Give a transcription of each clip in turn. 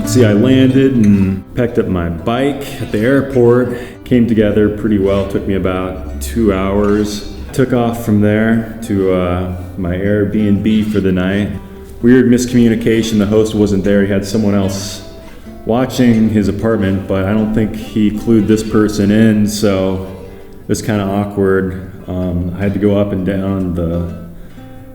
See, I landed and picked up my bike at the airport. Came together pretty well, took me about 2 hours. Took off from there to my Airbnb for the night. Weird miscommunication, the host wasn't there, he had someone else watching his apartment, but I don't think he clued this person in, so it was kind of awkward. I had to go up and down the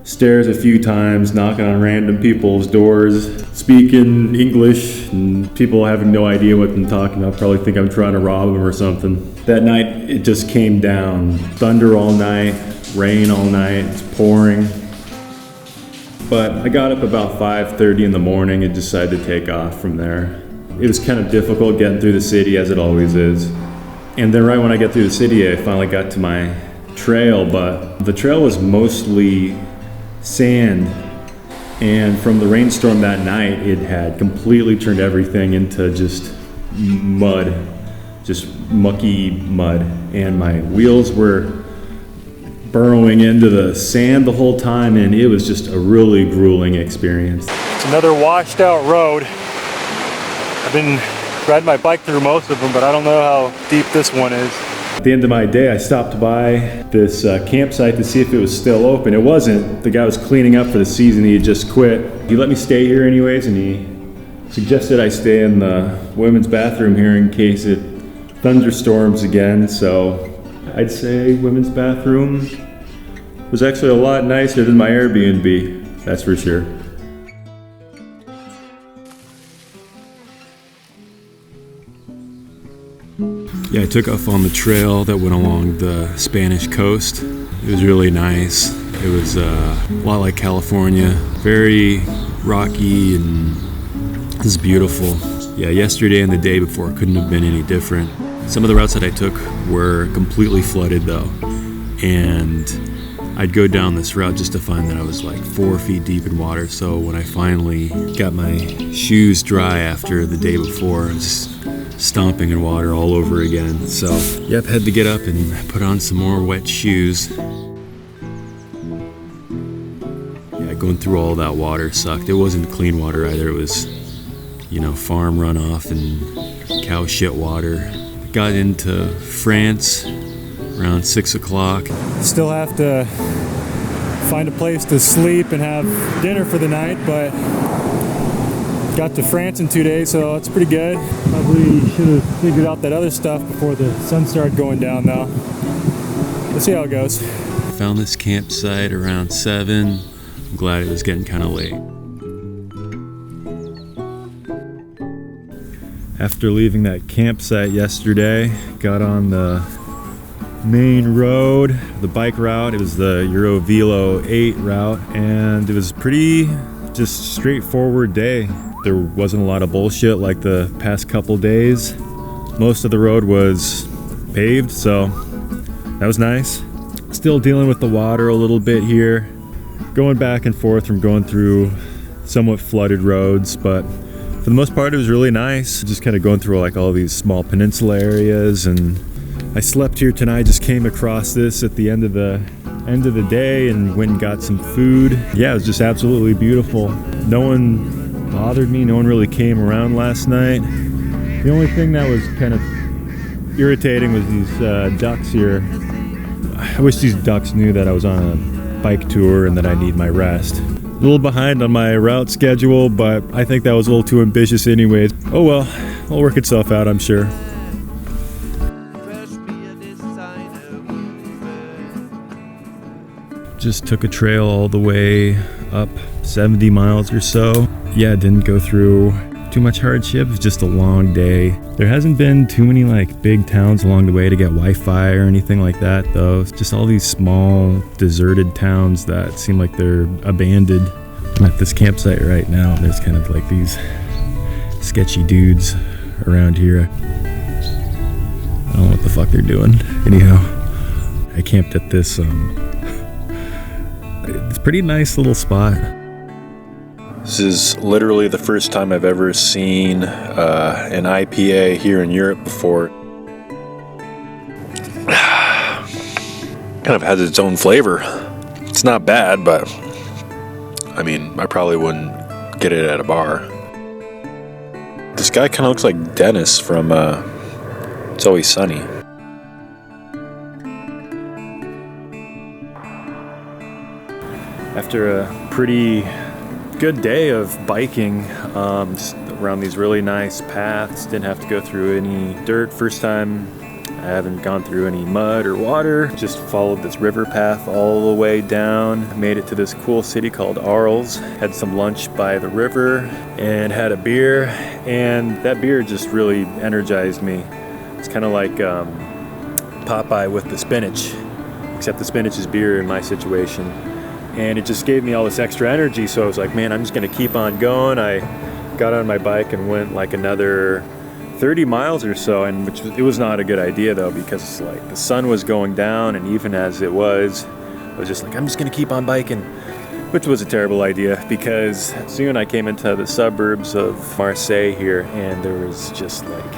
stairs a few times, knocking on random people's doors, speaking English, and people having no idea what I'm talking about, probably think I'm trying to rob them or something. That night, it just came down. Thunder all night, rain all night, it's pouring. But I got up about 5:30 in the morning and decided to take off from there. It was kind of difficult getting through the city, as it always is. And then right when I got through the city, I finally got to my trail, but the trail was mostly sand. And from the rainstorm that night, it had completely turned everything into just mud, just mucky mud. And my wheels were burrowing into the sand the whole time, and it was just a really grueling experience. It's another washed out road. I've been riding my bike through most of them, but I don't know how deep this one is. At the end of my day, I stopped by this campsite to see if it was still open. It wasn't. The guy was cleaning up for the season. He had just quit. He let me stay here anyways, and he suggested I stay in the women's bathroom here in case it thunderstorms again. So I'd say women's bathroom was actually a lot nicer than my Airbnb, that's for sure. Yeah, I took off on the trail that went along the Spanish coast. It was really nice. It was a lot like California, very rocky, and it was beautiful. Yeah, yesterday and the day before couldn't have been any different. Some of the routes that I took were completely flooded though, and I'd go down this route just to find that I was like 4 feet deep in water. So when I finally got my shoes dry after the day before, I was stomping in water all over again. So yep, had to get up and put on some more wet shoes. Yeah, going through all that water sucked. It wasn't clean water either. It was, farm runoff and cow shit water. Got into France around 6 o'clock. Still have to find a place to sleep and have dinner for the night, but got to France in 2 days, so that's pretty good. Probably should have figured out that other stuff before the sun started going down though. Let's see how it goes. Found this campsite around 7. I'm glad it was getting kind of late. After leaving that campsite yesterday, got on the main road, the bike route. It was the Eurovelo 8 route, and it was pretty just straightforward day. There wasn't a lot of bullshit like the past couple days. Most of the road was paved, so that was nice. Still dealing with the water a little bit here, going back and forth from going through somewhat flooded roads, but for the most part it was really nice. Just kind of going through like all these small peninsula areas, and I slept here tonight. Just came across this at the end of the day and went and got some food. Yeah, it was just absolutely beautiful. No one bothered me. No one really came around last night. The only thing that was kind of irritating was these ducks here. I wish these ducks knew that I was on a bike tour and that I need my rest. A little behind on my route schedule, but I think that was a little too ambitious anyways. Oh well, it'll work itself out, I'm sure. Just took a trail all the way up 70 miles or so. Yeah, didn't go through too much hardship. It was just a long day. There hasn't been too many like big towns along the way to get Wi-Fi or anything like that though. It's just all these small deserted towns that seem like they're abandoned. I'm at this campsite right now. There's kind of like these sketchy dudes around here. I don't know what the fuck they're doing. Anyhow, I camped at this it's a pretty nice little spot. This is literally the first time I've ever seen an IPA here in Europe before. Kind of has its own flavor. It's not bad, but I mean, I probably wouldn't get it at a bar. guy kind of looks like Dennis from It's Always Sunny. After a pretty good day of biking, just around these really nice paths, didn't have to go through any dirt. First time I haven't gone through any mud or water, just followed this river path all the way down, made it to this cool city called Arles, had some lunch by the river and had a beer, and that beer just really energized me. It's kind of like Popeye with the spinach, except the spinach is beer in my situation. And it just gave me all this extra energy, so I was like, man, I'm just gonna keep on going. I got on my bike and went like another 30 miles or so, and it was not a good idea though, because like the sun was going down, and even as it was, I was just like, I'm just gonna keep on biking, which was a terrible idea, because soon I came into the suburbs of Marseille here, and there was just like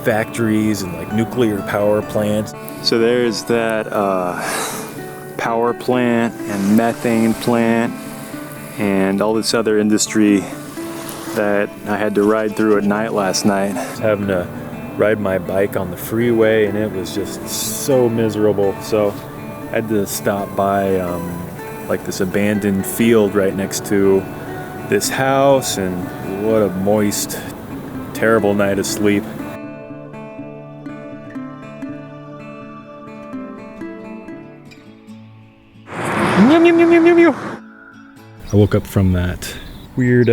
factories and like nuclear power plants. So there's that power plant and methane plant and all this other industry that I had to ride through at night last night. I was having to ride my bike on the freeway, and it was just so miserable. So I had to stop by like this abandoned field right next to this house, and what a moist, terrible night of sleep. I woke up from that weird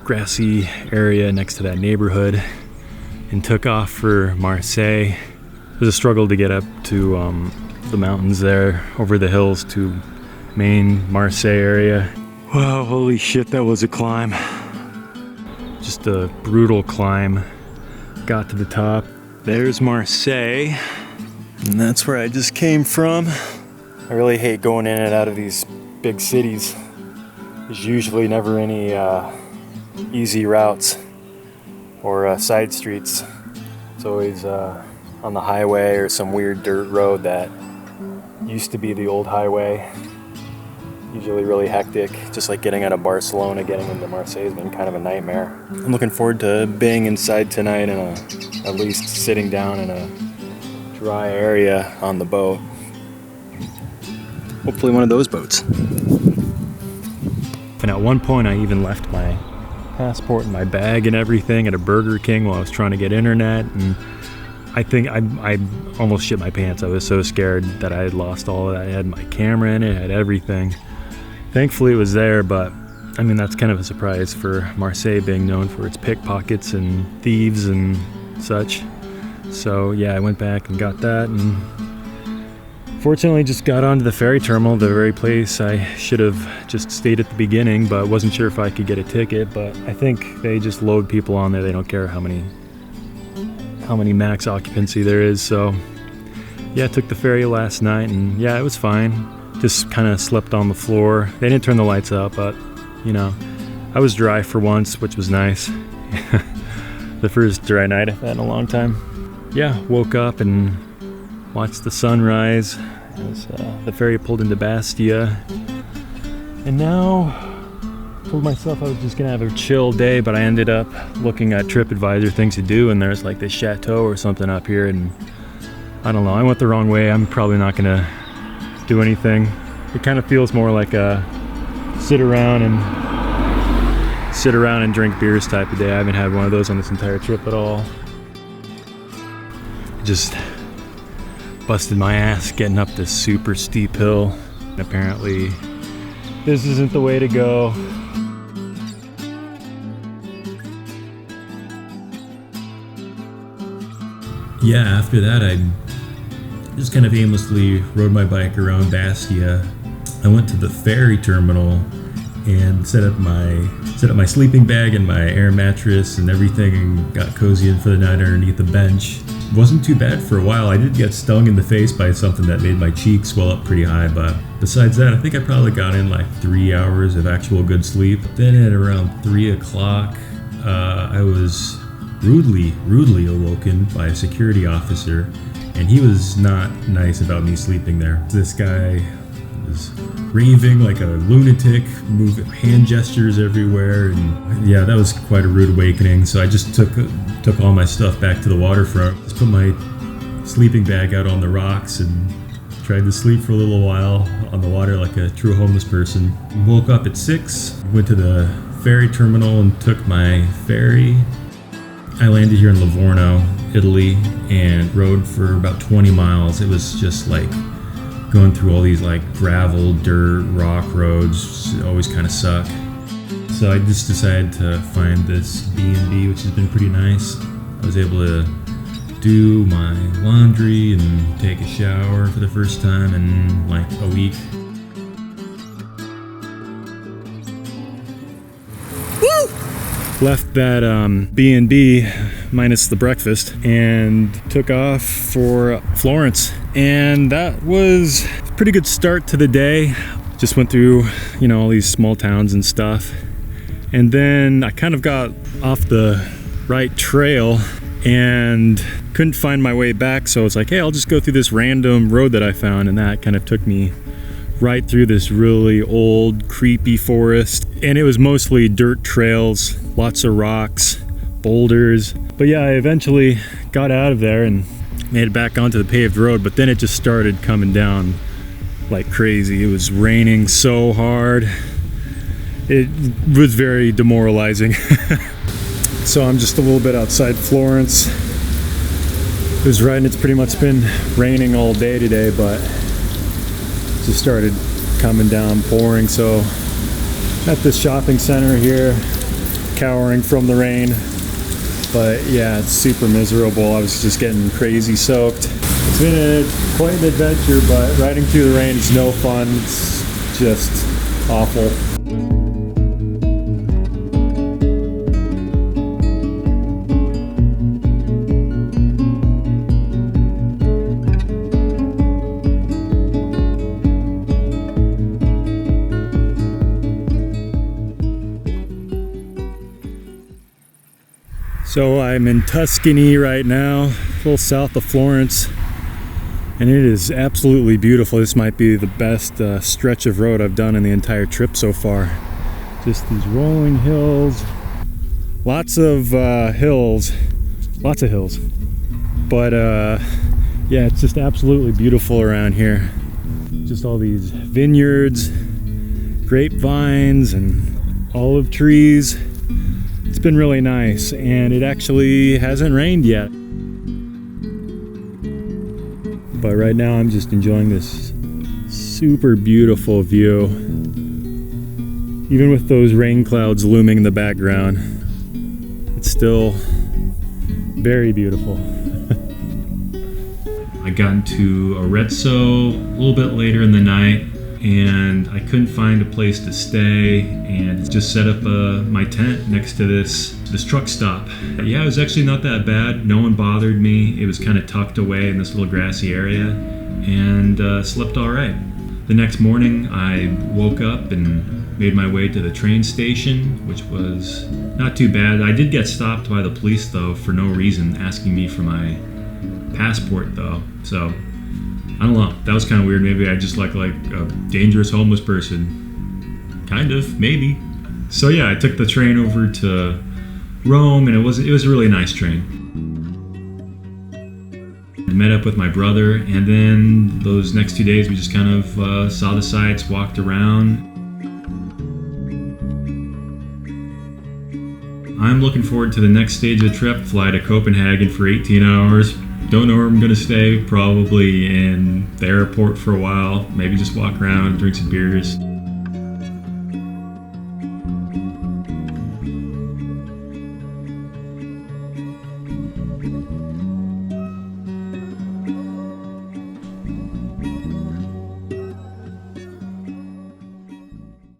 grassy area next to that neighborhood and took off for Marseille. It was a struggle to get up to the mountains there, over the hills to main Marseille area. Wow, holy shit, that was a climb. Just a brutal climb. Got to the top. There's Marseille, and that's where I just came from. I really hate going in and out of these big cities. There's usually never any easy routes or side streets. It's always on the highway or some weird dirt road that used to be the old highway. Usually really hectic, just like getting out of Barcelona, getting into Marseille has been kind of a nightmare. I'm looking forward to being inside tonight and at least sitting down in a dry area on the boat. Hopefully one of those boats. And at one point I even left my passport and my bag and everything at a Burger King while I was trying to get internet, and I think I almost shit my pants. I was so scared that I had lost all of that. I had my camera in it, I had everything. Thankfully it was there, but I mean, that's kind of a surprise for Marseille being known for its pickpockets and thieves and such. So yeah, I went back and got that, and fortunately just got onto the ferry terminal, the very place I should have just stayed at the beginning, but wasn't sure if I could get a ticket. But I think they just load people on there. They don't care how many max occupancy there is. So yeah, I took the ferry last night, and yeah, it was fine. Just kind of slept on the floor. They didn't turn the lights up, but you know, I was dry for once, which was nice. The first dry night I've had in a long time. Yeah, woke up and watched the sunrise as the ferry pulled into Bastia. And now, told myself I was just gonna have a chill day, but I ended up looking at TripAdvisor things to do, and there's like this chateau or something up here, and I don't know, I went the wrong way. I'm probably not gonna do anything. It kind of feels more like a sit around and drink beers type of day. I haven't had one of those on this entire trip at all. Just busted my ass getting up this super steep hill. Apparently this isn't the way to go. Yeah, after that I just kind of aimlessly rode my bike around Bastia. I went to the ferry terminal and set up my sleeping bag and my air mattress and everything, and got cozy in for the night underneath the bench. Wasn't too bad for a while. I did get stung in the face by something that made my cheeks swell up pretty high, but besides that, I think I probably got in like 3 hours of actual good sleep. Then at around 3 o'clock, I was rudely awoken by a security officer, and he was not nice about me sleeping there. This guy was raving like a lunatic, moving hand gestures everywhere, and yeah, that was quite a rude awakening. So I just took all my stuff back to the waterfront, just put my sleeping bag out on the rocks and tried to sleep for a little while on the water like a true homeless person. Woke up at 6, went to the ferry terminal and took my ferry. I landed here in Livorno, Italy, and rode for about 20 miles. It was just like going through all these like gravel, dirt, rock roads. It always kind of suck. So I just decided to find this B&B, which has been pretty nice. I was able to do my laundry and take a shower for the first time in like a week. Woo! Left that B&B minus the breakfast and took off for Florence. And that was a pretty good start to the day. Just went through, all these small towns and stuff. And then I kind of got off the right trail and couldn't find my way back, so I was like, hey, I'll just go through this random road that I found, and that kind of took me right through this really old, creepy forest. And it was mostly dirt trails, lots of rocks, boulders. But yeah, I eventually got out of there and made it back onto the paved road, but then it just started coming down like crazy. It was raining so hard. It was very demoralizing. So I'm just a little bit outside Florence. It was right, and it's pretty much been raining all day today, but it just started coming down, pouring. So at this shopping center here, cowering from the rain. But yeah, it's super miserable. I was just getting crazy soaked. It's been quite an adventure, but riding through the rain is no fun. It's just awful. So I'm in Tuscany right now, a little south of Florence, and it is absolutely beautiful. This might be the best stretch of road I've done in the entire trip so far. Just these rolling hills, lots of hills, but yeah, it's just absolutely beautiful around here. Just all these vineyards, grapevines, and olive trees. It's been really nice, and it actually hasn't rained yet. But right now I'm just enjoying this super beautiful view. Even with those rain clouds looming in the background, it's still very beautiful. I got into Arezzo a little bit later in the night, and I couldn't find a place to stay, and just set up my tent next to this truck stop. Yeah, it was actually not that bad. No one bothered me. It was kind of tucked away in this little grassy area, and slept all right. The next morning I woke up and made my way to the train station, which was not too bad. I did get stopped by the police though for no reason, asking me for my passport though, so I don't know, that was kind of weird. Maybe I just like a dangerous homeless person. Kind of, maybe. So yeah, I took the train over to Rome, and it was a really nice train. I met up with my brother, and then those next 2 days we just kind of saw the sights, walked around. I'm looking forward to the next stage of the trip, fly to Copenhagen for 18 hours. Don't know where I'm gonna stay, probably in the airport for a while, maybe just walk around, drink some beers.